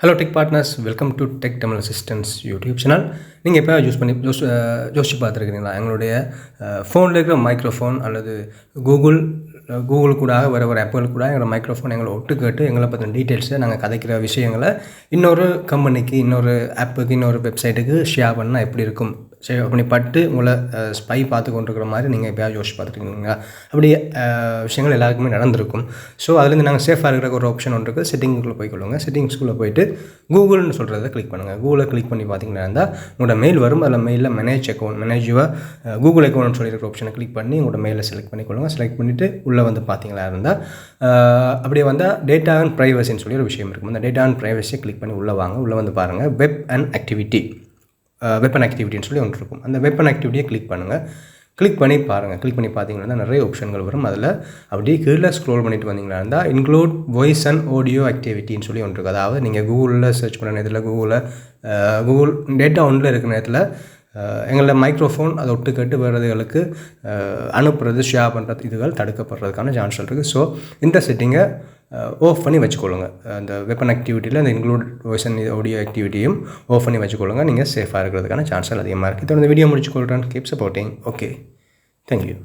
Hello tech partners, welcome to tech Tamil assistance YouTube channel. நீங்கள் எப்போ use பண்ணி யோசிச்சு பார்த்துருக்கிறீங்களா? எங்களுடைய ஃபோனில் இருக்கிற மைக்ரோஃபோன் அல்லது கூகுள் கூட வர ஆப்புகள் கூட எங்களோட மைக்ரோஃபோன் எங்களை ஒட்டு கேட்டு எங்களை பற்றின டீட்டெயில்ஸை நாங்கள் கதைக்கிற விஷயங்களை இன்னொரு கம்பெனிக்கு, இன்னொரு ஆப்புக்கு, இன்னொரு வெப்சைட்டுக்கு ஷேர் பண்ணால் எப்படி இருக்கும்? அப்படி பட்டு உங்களை ஸ்பை பார்த்து கொண்டிருக்கிற மாதிரி நீங்கள் எப்போயாவது யோசிச்சு பார்த்துருக்கீங்களா? அப்படி விஷயங்கள் எல்லாருக்குமே நடந்திருக்கும். ஸோ அதுலேருந்து நாங்கள் சேஃபாக இருக்கிற ஒரு ஆப்ஷன் ஒன்று இருக்குது. செட்டிங்குள்ளே போய்க்கொள்ளுங்க. செட்டிங்ஸ்குள்ளே போய்ட்டு கூகுள்னு சொல்கிறத கிளிக் பண்ணுங்கள். கூகுளை கிளிக் பண்ணி பார்த்தீங்கன்னா இருந்தால் உங்களோட மெயில் வரும். அதில் மெயிலில் மேனேஜ் யுவர் கூகுள் அக்கௌண்ட்னு சொல்லியிருக்கிற ஆப்ஷனை கிளிக் பண்ணி உங்களோட மெயிலில் செலக்ட் பண்ணிக்கொள்ளுங்க. செலக்ட் பண்ணிவிட்டு உள்ளே வந்து பார்த்தீங்களா இருந்தால் அப்படியே வந்தால் டேட்டா அண்ட் ப்ரைவசின்னு சொல்லி ஒரு விஷயம் இருக்கும். அந்த டேட்டா அண்ட் ப்ரைவசியை கிளிக் பண்ணி உள்ளே வாங்க. உள்ளே வந்து பாருங்கள், வெப் அண்ட் ஆக்டிவிட்டின்னு சொல்லி ஒன்று இருக்கும். அந்த வெப் அண்ட் ஆக்டிவிட்டியை கிளிக் பண்ணுங்கள். கிளிக் பண்ணி பாருங்கள். கிளிக் பண்ணி பார்த்தீங்கன்னா நிறைய ஆப்ஷன்கள் வரும். அதில் அப்படியே கீழே ஸ்க்ரோல் பண்ணிட்டு வந்தீங்கன்னா இருந்தால் இன்க்ளூட் வாய்ஸ் அண்ட் ஆடியோ ஆக்டிவிட்டின்னு சொல்லி ஒன்று இருக்குது. அதாவது நீங்கள் கூகுளில் சர்ச் பண்ண நேரத்தில் கூகுள் டேட்டா ஒன்றில் இருக்கிற நேரத்தில் எங்களோட மைக்ரோஃபோன் அதை ஒட்டு கேட்டு வேறுகளுக்கு அனுப்புறது, ஷேர் பண்ணுறது இதுகள் தடுக்கப்படுறதுக்கான சான்ஸ்கள் இருக்குது. ஸோ இந்த செட்டிங்கை ஆஃப் பண்ணி வச்சுக்கொள்ளுங்க. அந்த வெப்பன் ஆக்டிவிட்டியில் அந்த இன்க்ளூட் வாய்ஸ் அண்ட் ஆடியோ ஆக்டிவிட்டியும் ஆஃப் பண்ணி வச்சுக்கொள்ளுங்க. நீங்கள் சேஃபாக இருக்கிறதுக்கான சான்ஸ்கள் அதிகமாக இருக்குது. தொடர்ந்து வீடியோ முடிச்சுக்கொள்கிறேன். Keep supporting. Okay, thank you.